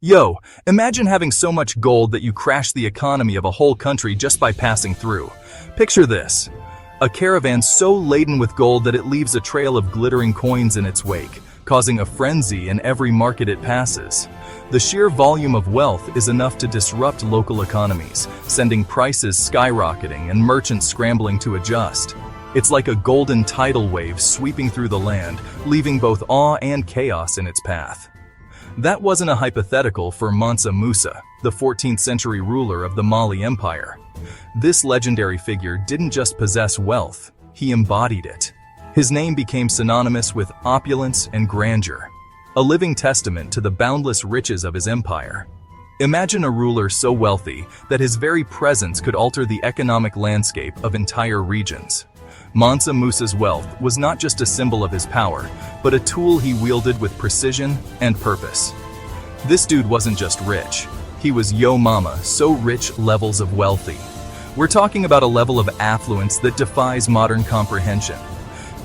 Yo, imagine having so much gold that you crash the economy of a whole country just by passing through. Picture this. A caravan so laden with gold that it leaves a trail of glittering coins in its wake, causing a frenzy in every market it passes. The sheer volume of wealth is enough to disrupt local economies, sending prices skyrocketing and merchants scrambling to adjust. It's like a golden tidal wave sweeping through the land, leaving both awe and chaos in its path. That wasn't a hypothetical for Mansa Musa, the 14th century ruler of the Mali Empire. This legendary figure didn't just possess wealth, he embodied it. His name became synonymous with opulence and grandeur, a living testament to the boundless riches of his empire. Imagine a ruler so wealthy that his very presence could alter the economic landscape of entire regions. Mansa Musa's wealth was not just a symbol of his power, but a tool he wielded with precision and purpose. This dude wasn't just rich. He was yo mama, so rich levels of wealthy. We're talking about a level of affluence that defies modern comprehension.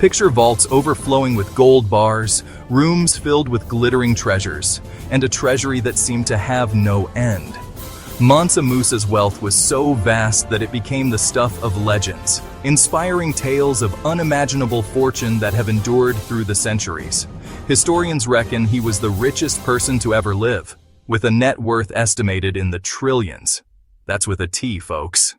Picture vaults overflowing with gold bars, rooms filled with glittering treasures, and a treasury that seemed to have no end. Mansa Musa's wealth was so vast that it became the stuff of legends, inspiring tales of unimaginable fortune that have endured through the centuries. Historians reckon he was the richest person to ever live, with a net worth estimated in the trillions. That's with a T, folks.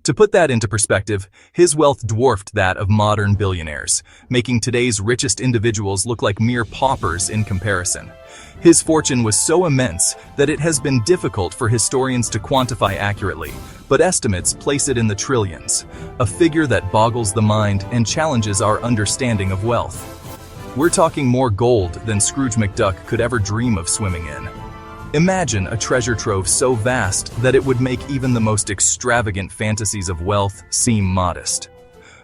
To put that into perspective, his wealth dwarfed that of modern billionaires, making today's richest individuals look like mere paupers in comparison. His fortune was so immense that it has been difficult for historians to quantify accurately, but estimates place it in the trillions, a figure that boggles the mind and challenges our understanding of wealth. We're talking more gold than Scrooge McDuck could ever dream of swimming in. Imagine a treasure trove so vast that it would make even the most extravagant fantasies of wealth seem modest.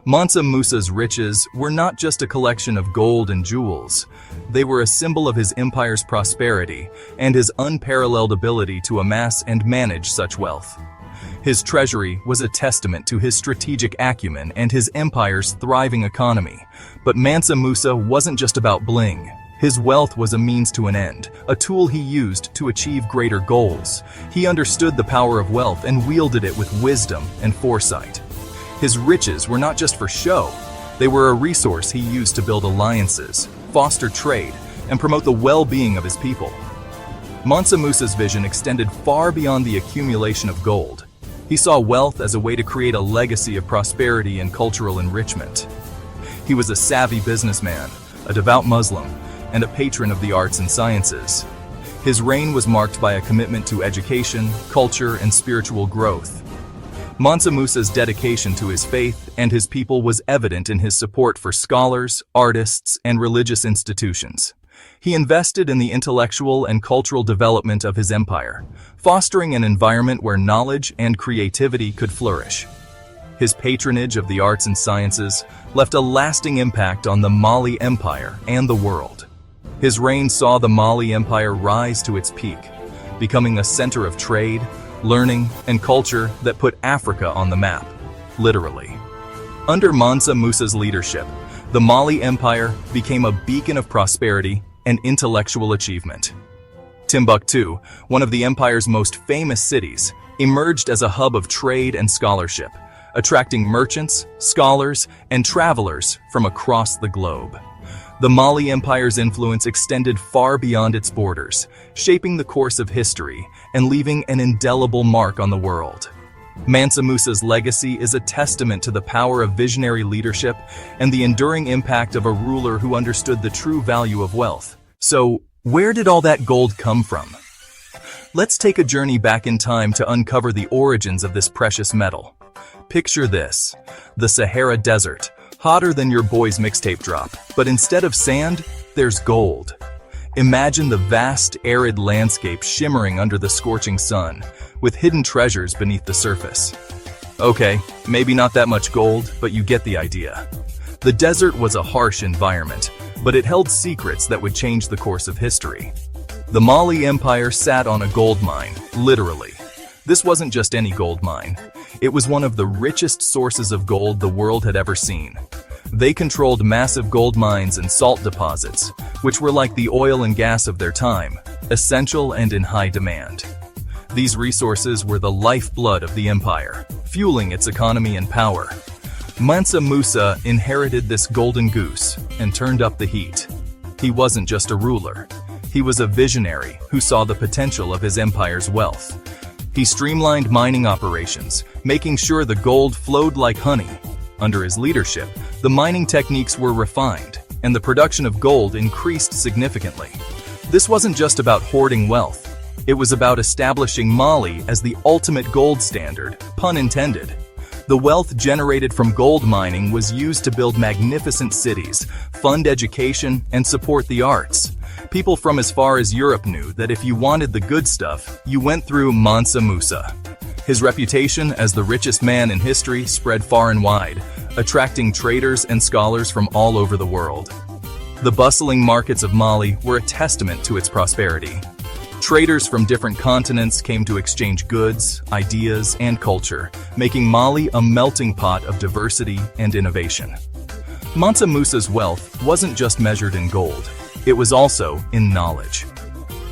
Mansa Musa's riches were not just a collection of gold and jewels. They were a symbol of his empire's prosperity and his unparalleled ability to amass and manage such wealth. His treasury was a testament to his strategic acumen and his empire's thriving economy. But Mansa Musa wasn't just about bling. His wealth was a means to an end, a tool he used to achieve greater goals. He understood the power of wealth and wielded it with wisdom and foresight. His riches were not just for show. They were a resource he used to build alliances, foster trade, and promote the well-being of his people. Mansa Musa's vision extended far beyond the accumulation of gold. He saw wealth as a way to create a legacy of prosperity and cultural enrichment. He was a savvy businessman, a devout Muslim, and a patron of the arts and sciences. His reign was marked by a commitment to education, culture, and spiritual growth. Mansa Musa's dedication to his faith and his people was evident in his support for scholars, artists, and religious institutions. He invested in the intellectual and cultural development of his empire, fostering an environment where knowledge and creativity could flourish. His patronage of the arts and sciences left a lasting impact on the Mali Empire and the world. His reign saw the Mali Empire rise to its peak, becoming a center of trade, learning, and culture that put Africa on the map, literally. Under Mansa Musa's leadership, the Mali Empire became a beacon of prosperity and intellectual achievement. Timbuktu, one of the empire's most famous cities, emerged as a hub of trade and scholarship, attracting merchants, scholars, and travelers from across the globe. The Mali Empire's influence extended far beyond its borders, shaping the course of history and leaving an indelible mark on the world. Mansa Musa's legacy is a testament to the power of visionary leadership and the enduring impact of a ruler who understood the true value of wealth. So, where did all that gold come from? Let's take a journey back in time to uncover the origins of this precious metal. Picture this: the Sahara Desert, hotter than your boy's mixtape drop, but instead of sand, there's gold. Imagine the vast, arid landscape shimmering under the scorching sun, with hidden treasures beneath the surface. Okay, maybe not that much gold, but you get the idea. The desert was a harsh environment, but it held secrets that would change the course of history. The Mali Empire sat on a gold mine, literally. This wasn't just any gold mine. It was one of the richest sources of gold the world had ever seen. They controlled massive gold mines and salt deposits, which were like the oil and gas of their time. essential and in high demand. These resources were the lifeblood of the empire, fueling its economy and power. Mansa Musa inherited this golden goose and turned up the heat. He wasn't just a ruler. He was a visionary who saw the potential of his empire's wealth. He streamlined mining operations, making sure the gold flowed like honey. Under his leadership, the mining techniques were refined, and the production of gold increased significantly. This wasn't just about hoarding wealth. It was about establishing Mali as the ultimate gold standard, pun intended. The wealth generated from gold mining was used to build magnificent cities, fund education, and support the arts. People from as far as Europe knew that if you wanted the good stuff, you went through Mansa Musa. His reputation as the richest man in history spread far and wide, attracting traders and scholars from all over the world. The bustling markets of Mali were a testament to its prosperity. Traders from different continents came to exchange goods, ideas, and culture, making Mali a melting pot of diversity and innovation. Mansa Musa's wealth wasn't just measured in gold, it was also in knowledge.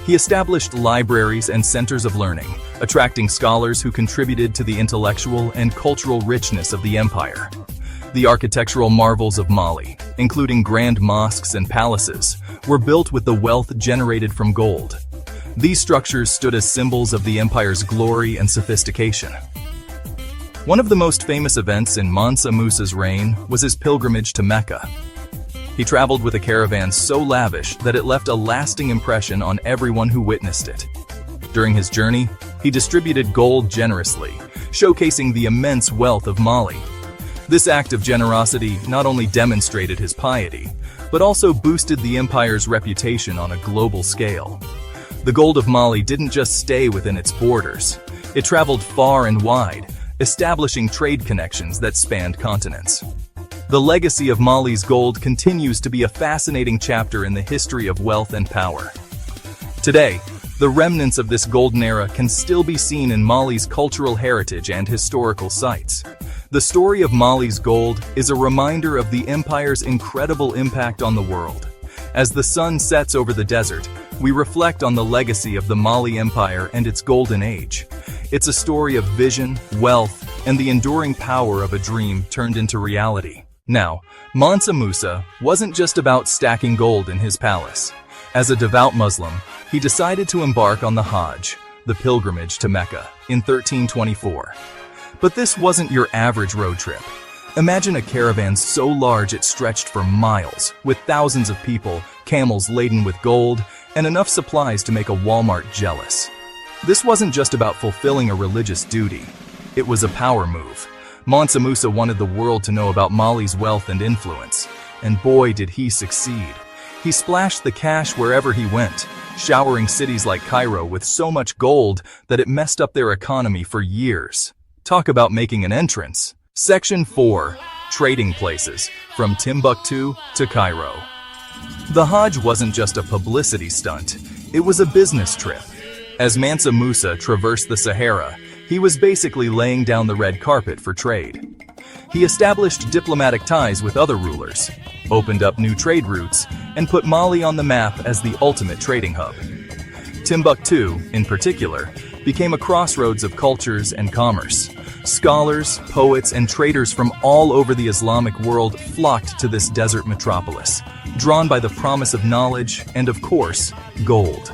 He established libraries and centers of learning, attracting scholars who contributed to the intellectual and cultural richness of the empire. The architectural marvels of Mali, including grand mosques and palaces, were built with the wealth generated from gold. These structures stood as symbols of the empire's glory and sophistication. One of the most famous events in Mansa Musa's reign was his pilgrimage to Mecca. He traveled with a caravan so lavish that it left a lasting impression on everyone who witnessed it. During his journey, he distributed gold generously, showcasing the immense wealth of Mali. This act of generosity not only demonstrated his piety, but also boosted the empire's reputation on a global scale. The gold of Mali didn't just stay within its borders. It traveled far and wide, establishing trade connections that spanned continents. The legacy of Mali's gold continues to be a fascinating chapter in the history of wealth and power. Today, the remnants of this golden era can still be seen in Mali's cultural heritage and historical sites. The story of Mali's gold is a reminder of the empire's incredible impact on the world. As the sun sets over the desert, we reflect on the legacy of the Mali Empire and its golden age. It's a story of vision, wealth, and the enduring power of a dream turned into reality. Now, Mansa Musa wasn't just about stacking gold in his palace. As a devout Muslim, he decided to embark on the Hajj, the pilgrimage to Mecca, in 1324. But this wasn't your average road trip. Imagine a caravan so large it stretched for miles, with thousands of people, camels laden with gold, and enough supplies to make a Walmart jealous. This wasn't just about fulfilling a religious duty. It was a power move. Mansa Musa wanted the world to know about Mali's wealth and influence, and boy did he succeed. He splashed the cash wherever he went, showering cities like Cairo with so much gold that it messed up their economy for years. Talk about making an entrance. Section 4. Trading places, from Timbuktu to Cairo. The Hajj wasn't just a publicity stunt, it was a business trip. As Mansa Musa traversed the Sahara, he was basically laying down the red carpet for trade. He established diplomatic ties with other rulers, opened up new trade routes, and put Mali on the map as the ultimate trading hub. Timbuktu, in particular, became a crossroads of cultures and commerce. Scholars, poets, and traders from all over the Islamic world flocked to this desert metropolis, drawn by the promise of knowledge and, of course, gold.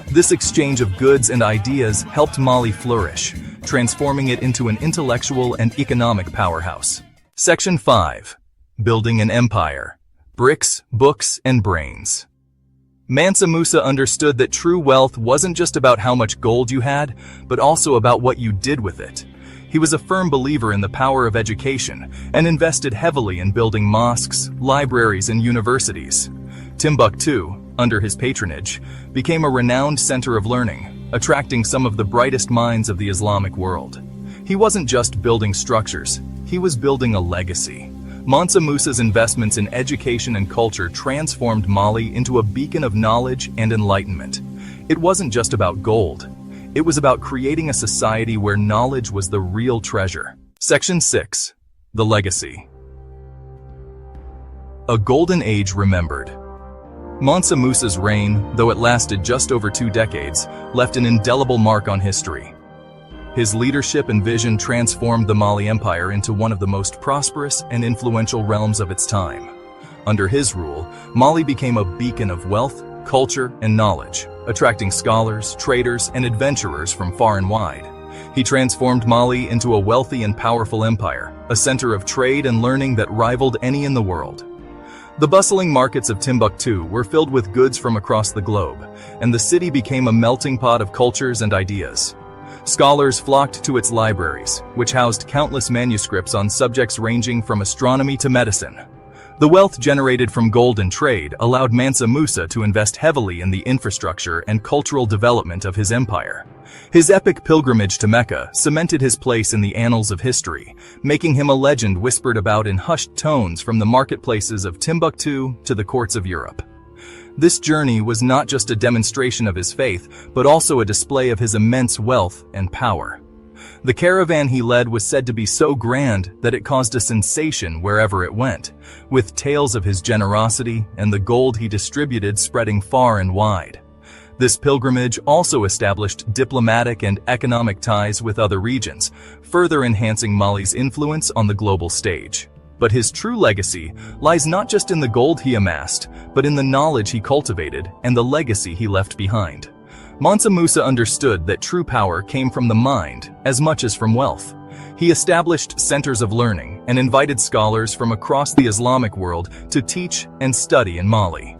This exchange of goods and ideas helped Mali flourish, transforming it into an intellectual and economic powerhouse. Section 5. Building an empire. Bricks, books, and brains. Mansa Musa understood that true wealth wasn't just about how much gold you had, but also about what you did with it. He was a firm believer in the power of education and invested heavily in building mosques, libraries, and universities. Timbuktu, under his patronage, became a renowned center of learning, attracting some of the brightest minds of the Islamic world. He wasn't just building structures, he was building a legacy. Mansa Musa's investments in education and culture transformed Mali into a beacon of knowledge and enlightenment. It wasn't just about gold. It was about creating a society where knowledge was the real treasure. Section 6. The Legacy. A Golden Age Remembered. Mansa Musa's reign, though it lasted just over 2 decades, left an indelible mark on history. His leadership and vision transformed the Mali Empire into one of the most prosperous and influential realms of its time. Under his rule, Mali became a beacon of wealth, culture, and knowledge, attracting scholars, traders, and adventurers from far and wide. He transformed Mali into a wealthy and powerful empire, a center of trade and learning that rivaled any in the world. The bustling markets of Timbuktu were filled with goods from across the globe, and the city became a melting pot of cultures and ideas. Scholars flocked to its libraries, which housed countless manuscripts on subjects ranging from astronomy to medicine. The wealth generated from gold and trade allowed Mansa Musa to invest heavily in the infrastructure and cultural development of his empire. His epic pilgrimage to Mecca cemented his place in the annals of history, making him a legend whispered about in hushed tones from the marketplaces of Timbuktu to the courts of Europe. This journey was not just a demonstration of his faith, but also a display of his immense wealth and power. The caravan he led was said to be so grand that it caused a sensation wherever it went, with tales of his generosity and the gold he distributed spreading far and wide. This pilgrimage also established diplomatic and economic ties with other regions, further enhancing Mali's influence on the global stage. But his true legacy lies not just in the gold he amassed, but in the knowledge he cultivated and the legacy he left behind. Mansa Musa understood that true power came from the mind as much as from wealth. He established centers of learning and invited scholars from across the Islamic world to teach and study in Mali.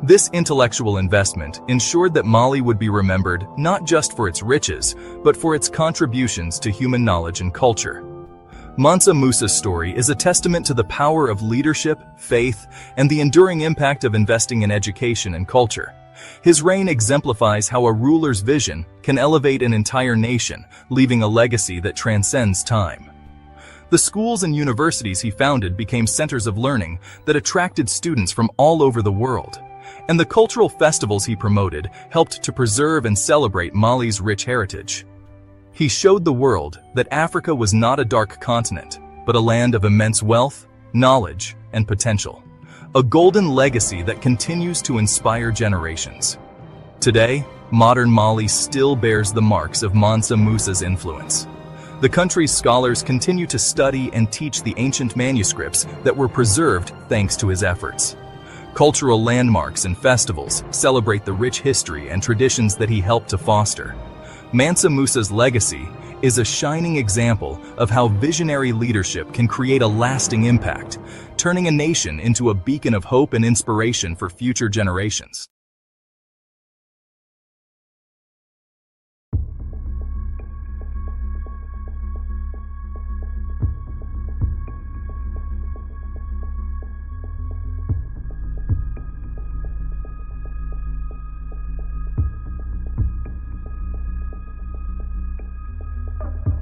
This intellectual investment ensured that Mali would be remembered not just for its riches, but for its contributions to human knowledge and culture. Mansa Musa's story is a testament to the power of leadership, faith, and the enduring impact of investing in education and culture. His reign exemplifies how a ruler's vision can elevate an entire nation, leaving a legacy that transcends time. The schools and universities he founded became centers of learning that attracted students from all over the world. And the cultural festivals he promoted helped to preserve and celebrate Mali's rich heritage. He showed the world that Africa was not a dark continent, but a land of immense wealth, knowledge, and potential. A golden legacy that continues to inspire generations. Today, modern Mali still bears the marks of Mansa Musa's influence. The country's scholars continue to study and teach the ancient manuscripts that were preserved thanks to his efforts. Cultural landmarks and festivals celebrate the rich history and traditions that he helped to foster. Mansa Musa's legacy is a shining example of how visionary leadership can create a lasting impact, turning a nation into a beacon of hope and inspiration for future generations.